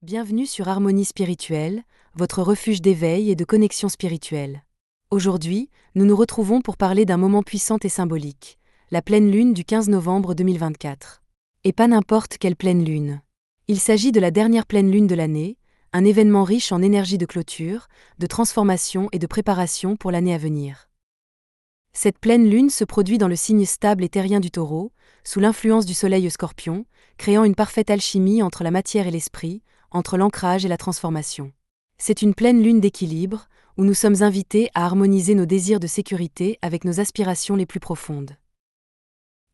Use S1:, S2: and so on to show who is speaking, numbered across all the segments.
S1: Bienvenue sur Harmonie Spirituelle, votre refuge d'éveil et de connexion spirituelle. Aujourd'hui, nous nous retrouvons pour parler d'un moment puissant et symbolique, la pleine lune du 15 novembre 2024. Et pas n'importe quelle pleine lune. Il s'agit de la dernière pleine lune de l'année, un événement riche en énergie de clôture, de transformation et de préparation pour l'année à venir. Cette pleine lune se produit dans le signe stable et terrien du Taureau, sous l'influence du soleil Scorpion, créant une parfaite alchimie entre la matière et l'esprit, entre l'ancrage et la transformation. C'est une pleine lune d'équilibre, où nous sommes invités à harmoniser nos désirs de sécurité avec nos aspirations les plus profondes.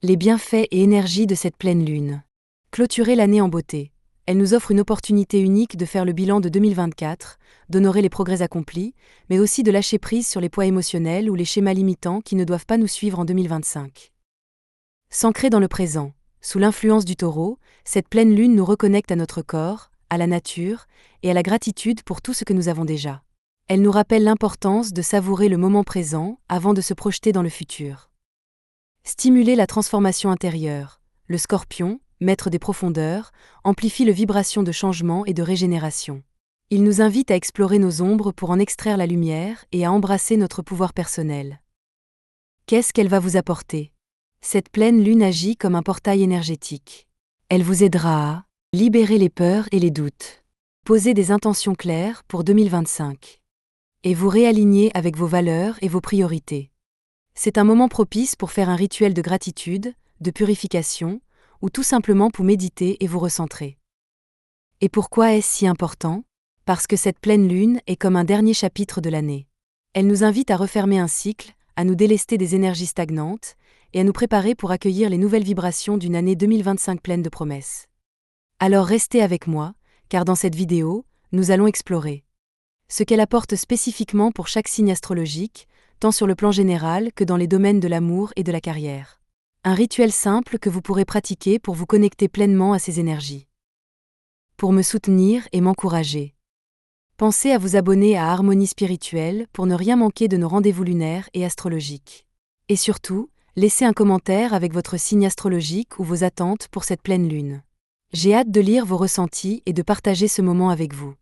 S1: Les bienfaits et énergies de cette pleine lune. Clôturer l'année en beauté. Elle nous offre une opportunité unique de faire le bilan de 2024, d'honorer les progrès accomplis, mais aussi de lâcher prise sur les poids émotionnels ou les schémas limitants qui ne doivent pas nous suivre en 2025. S'ancrer dans le présent. Sous l'influence du Taureau, cette pleine lune nous reconnecte à notre corps, à la nature, et à la gratitude pour tout ce que nous avons déjà. Elle nous rappelle l'importance de savourer le moment présent avant de se projeter dans le futur. Stimuler la transformation intérieure. Le Scorpion, maître des profondeurs, amplifie les vibrations de changement et de régénération. Il nous invite à explorer nos ombres pour en extraire la lumière et à embrasser notre pouvoir personnel. Qu'est-ce qu'elle va vous apporter ? Cette pleine lune agit comme un portail énergétique. Elle vous aidera à libérer les peurs et les doutes. Posez des intentions claires pour 2025. Et vous réaligner avec vos valeurs et vos priorités. C'est un moment propice pour faire un rituel de gratitude, de purification, ou tout simplement pour méditer et vous recentrer. Et pourquoi est-ce si important ? Parce que cette pleine lune est comme un dernier chapitre de l'année. Elle nous invite à refermer un cycle, à nous délester des énergies stagnantes, et à nous préparer pour accueillir les nouvelles vibrations d'une année 2025 pleine de promesses. Alors restez avec moi, car dans cette vidéo, nous allons explorer ce qu'elle apporte spécifiquement pour chaque signe astrologique, tant sur le plan général que dans les domaines de l'amour et de la carrière. Un rituel simple que vous pourrez pratiquer pour vous connecter pleinement à ces énergies. Pour me soutenir et m'encourager. Pensez à vous abonner à Harmonie Spirituelle pour ne rien manquer de nos rendez-vous lunaires et astrologiques. Et surtout, laissez un commentaire avec votre signe astrologique ou vos attentes pour cette pleine lune. J'ai hâte de lire vos ressentis et de partager ce moment avec vous.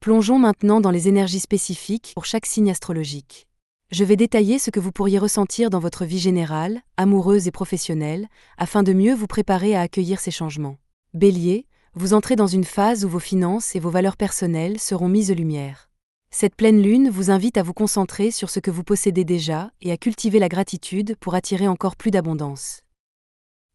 S1: Plongeons maintenant dans les énergies spécifiques pour chaque signe astrologique. Je vais détailler ce que vous pourriez ressentir dans votre vie générale, amoureuse et professionnelle, afin de mieux vous préparer à accueillir ces changements. Bélier, vous entrez dans une phase où vos finances et vos valeurs personnelles seront mises en lumière. Cette pleine lune vous invite à vous concentrer sur ce que vous possédez déjà et à cultiver la gratitude pour attirer encore plus d'abondance.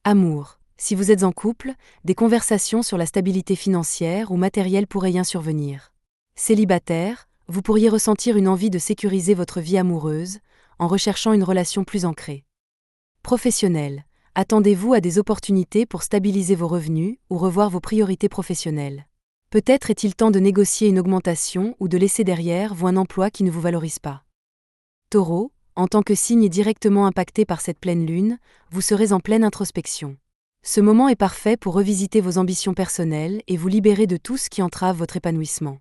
S1: Amour. Si vous êtes en couple, des conversations sur la stabilité financière ou matérielle pourraient y survenir. Célibataire, vous pourriez ressentir une envie de sécuriser votre vie amoureuse, en recherchant une relation plus ancrée. Professionnel, attendez-vous à des opportunités pour stabiliser vos revenus ou revoir vos priorités professionnelles. Peut-être est-il temps de négocier une augmentation ou de laisser derrière vous un emploi qui ne vous valorise pas. Taureau, en tant que signe directement impacté par cette pleine lune, vous serez en pleine introspection. Ce moment est parfait pour revisiter vos ambitions personnelles et vous libérer de tout ce qui entrave votre épanouissement.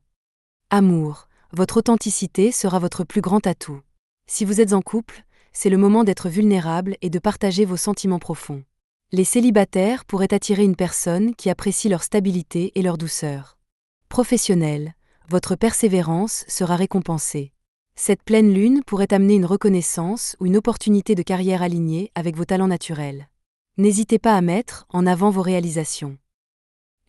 S1: Amour, votre authenticité sera votre plus grand atout. Si vous êtes en couple, c'est le moment d'être vulnérable et de partager vos sentiments profonds. Les célibataires pourraient attirer une personne qui apprécie leur stabilité et leur douceur. Professionnel, votre persévérance sera récompensée. Cette pleine lune pourrait amener une reconnaissance ou une opportunité de carrière alignée avec vos talents naturels. N'hésitez pas à mettre en avant vos réalisations.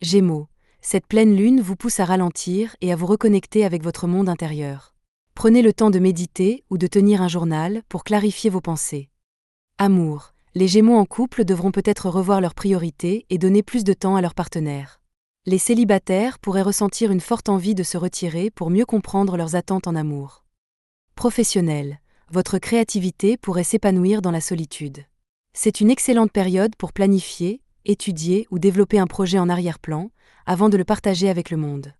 S1: Gémeaux, cette pleine lune vous pousse à ralentir et à vous reconnecter avec votre monde intérieur. Prenez le temps de méditer ou de tenir un journal pour clarifier vos pensées. Amour, les Gémeaux en couple devront peut-être revoir leurs priorités et donner plus de temps à leur partenaire. Les célibataires pourraient ressentir une forte envie de se retirer pour mieux comprendre leurs attentes en amour. Professionnel, votre créativité pourrait s'épanouir dans la solitude. C'est une excellente période pour planifier, étudier ou développer un projet en arrière-plan, avant de le partager avec le monde.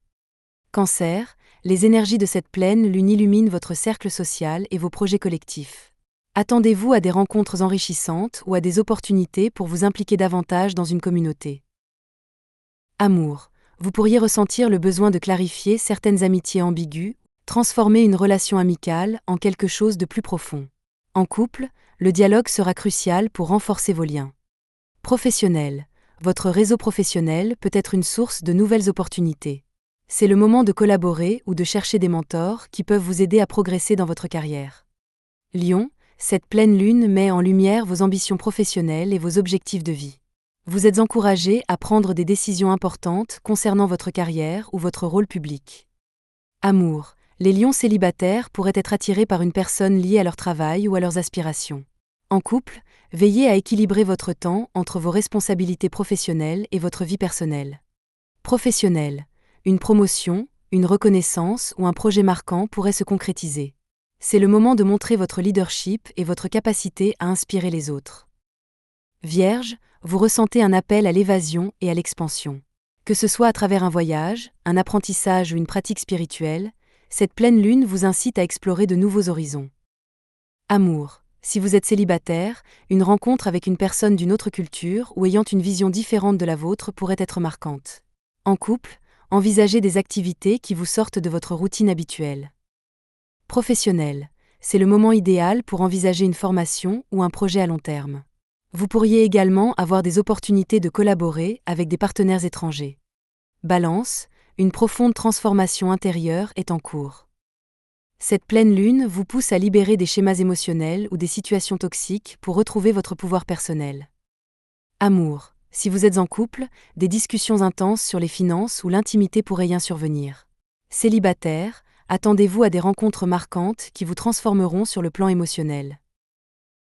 S1: Cancer, les énergies de cette pleine lune illuminent votre cercle social et vos projets collectifs. Attendez-vous à des rencontres enrichissantes ou à des opportunités pour vous impliquer davantage dans une communauté. Amour, vous pourriez ressentir le besoin de clarifier certaines amitiés ambiguës, transformer une relation amicale en quelque chose de plus profond. En couple, le dialogue sera crucial pour renforcer vos liens. Professionnel, votre réseau professionnel peut être une source de nouvelles opportunités. C'est le moment de collaborer ou de chercher des mentors qui peuvent vous aider à progresser dans votre carrière. Lion, cette pleine lune met en lumière vos ambitions professionnelles et vos objectifs de vie. Vous êtes encouragé à prendre des décisions importantes concernant votre carrière ou votre rôle public. Amour, les lions célibataires pourraient être attirés par une personne liée à leur travail ou à leurs aspirations. En couple, veillez à équilibrer votre temps entre vos responsabilités professionnelles et votre vie personnelle. Professionnel, une promotion, une reconnaissance ou un projet marquant pourrait se concrétiser. C'est le moment de montrer votre leadership et votre capacité à inspirer les autres. Vierge, vous ressentez un appel à l'évasion et à l'expansion. Que ce soit à travers un voyage, un apprentissage ou une pratique spirituelle, cette pleine lune vous incite à explorer de nouveaux horizons. Amour, si vous êtes célibataire, une rencontre avec une personne d'une autre culture ou ayant une vision différente de la vôtre pourrait être marquante. En couple, envisagez des activités qui vous sortent de votre routine habituelle. Professionnel, c'est le moment idéal pour envisager une formation ou un projet à long terme. Vous pourriez également avoir des opportunités de collaborer avec des partenaires étrangers. Balance, une profonde transformation intérieure est en cours. Cette pleine lune vous pousse à libérer des schémas émotionnels ou des situations toxiques pour retrouver votre pouvoir personnel. Amour, si vous êtes en couple, des discussions intenses sur les finances ou l'intimité pourraient y survenir. Célibataire, attendez-vous à des rencontres marquantes qui vous transformeront sur le plan émotionnel.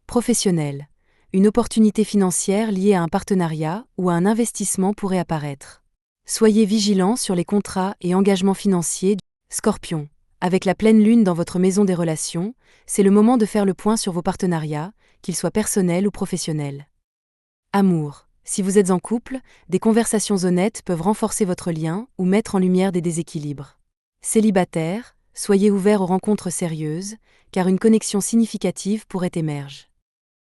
S1: Professionnel, une opportunité financière liée à un partenariat ou à un investissement pourrait apparaître. Soyez vigilant sur les contrats et engagements financiers. Scorpion, avec la pleine lune dans votre maison des relations, c'est le moment de faire le point sur vos partenariats, qu'ils soient personnels ou professionnels. Amour, si vous êtes en couple, des conversations honnêtes peuvent renforcer votre lien ou mettre en lumière des déséquilibres. Célibataire, soyez ouvert aux rencontres sérieuses, car une connexion significative pourrait émerger.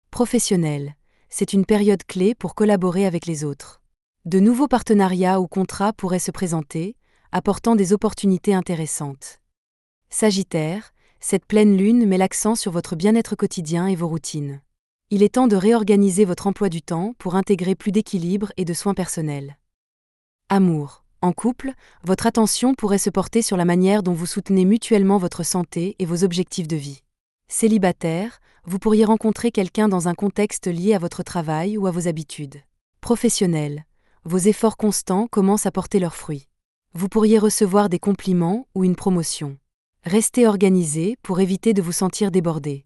S1: Professionnel, c'est une période clé pour collaborer avec les autres. De nouveaux partenariats ou contrats pourraient se présenter, apportant des opportunités intéressantes. Sagittaire, cette pleine lune met l'accent sur votre bien-être quotidien et vos routines. Il est temps de réorganiser votre emploi du temps pour intégrer plus d'équilibre et de soins personnels. Amour, en couple, votre attention pourrait se porter sur la manière dont vous soutenez mutuellement votre santé et vos objectifs de vie. Célibataire, vous pourriez rencontrer quelqu'un dans un contexte lié à votre travail ou à vos habitudes. Professionnel, vos efforts constants commencent à porter leurs fruits. Vous pourriez recevoir des compliments ou une promotion. Restez organisé pour éviter de vous sentir débordé.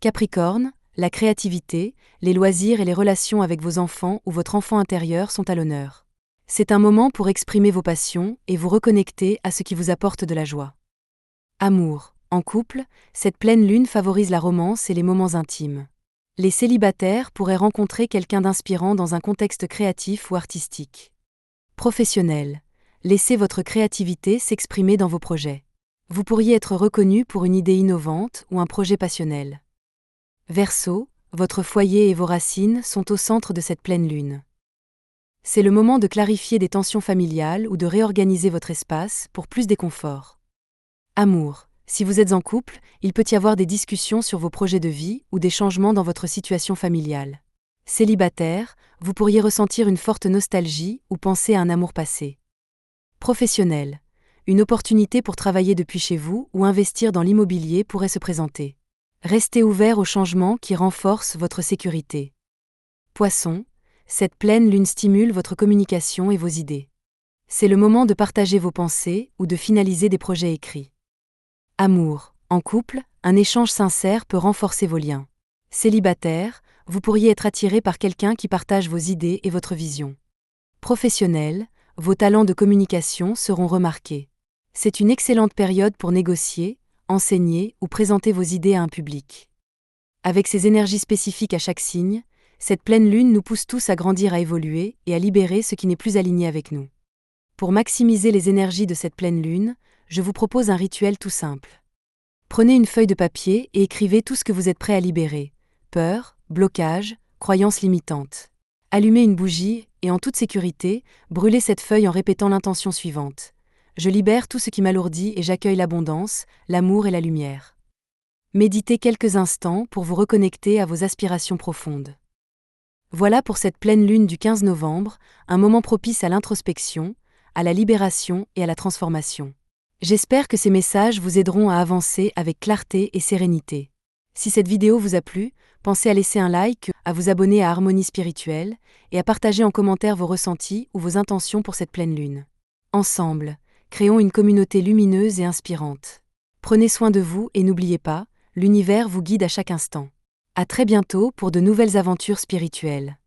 S1: Capricorne, la créativité, les loisirs et les relations avec vos enfants ou votre enfant intérieur sont à l'honneur. C'est un moment pour exprimer vos passions et vous reconnecter à ce qui vous apporte de la joie. Amour, en couple, cette pleine lune favorise la romance et les moments intimes. Les célibataires pourraient rencontrer quelqu'un d'inspirant dans un contexte créatif ou artistique. Professionnel, laissez votre créativité s'exprimer dans vos projets. Vous pourriez être reconnu pour une idée innovante ou un projet passionnel. Verseau, votre foyer et vos racines sont au centre de cette pleine lune. C'est le moment de clarifier des tensions familiales ou de réorganiser votre espace pour plus de confort. Amour, si vous êtes en couple, il peut y avoir des discussions sur vos projets de vie ou des changements dans votre situation familiale. Célibataire, vous pourriez ressentir une forte nostalgie ou penser à un amour passé. Professionnel, une opportunité pour travailler depuis chez vous ou investir dans l'immobilier pourrait se présenter. Restez ouvert aux changements qui renforcent votre sécurité. Poisson, cette pleine lune stimule votre communication et vos idées. C'est le moment de partager vos pensées ou de finaliser des projets écrits. Amour, en couple, un échange sincère peut renforcer vos liens. Célibataire, vous pourriez être attiré par quelqu'un qui partage vos idées et votre vision. Professionnel, vos talents de communication seront remarqués. C'est une excellente période pour négocier, enseigner ou présenter vos idées à un public. Avec ses énergies spécifiques à chaque signe, cette pleine lune nous pousse tous à grandir, à évoluer et à libérer ce qui n'est plus aligné avec nous. Pour maximiser les énergies de cette pleine lune, je vous propose un rituel tout simple. Prenez une feuille de papier et écrivez tout ce que vous êtes prêt à libérer. Peur, blocage, croyances limitantes. Allumez une bougie et en toute sécurité, brûlez cette feuille en répétant l'intention suivante. Je libère tout ce qui m'alourdit et j'accueille l'abondance, l'amour et la lumière. Méditez quelques instants pour vous reconnecter à vos aspirations profondes. Voilà pour cette pleine lune du 15 novembre, un moment propice à l'introspection, à la libération et à la transformation. J'espère que ces messages vous aideront à avancer avec clarté et sérénité. Si cette vidéo vous a plu, pensez à laisser un like, à vous abonner à Harmonie Spirituelle et à partager en commentaire vos ressentis ou vos intentions pour cette pleine lune. Ensemble, créons une communauté lumineuse et inspirante. Prenez soin de vous et n'oubliez pas, l'univers vous guide à chaque instant. À très bientôt pour de nouvelles aventures spirituelles.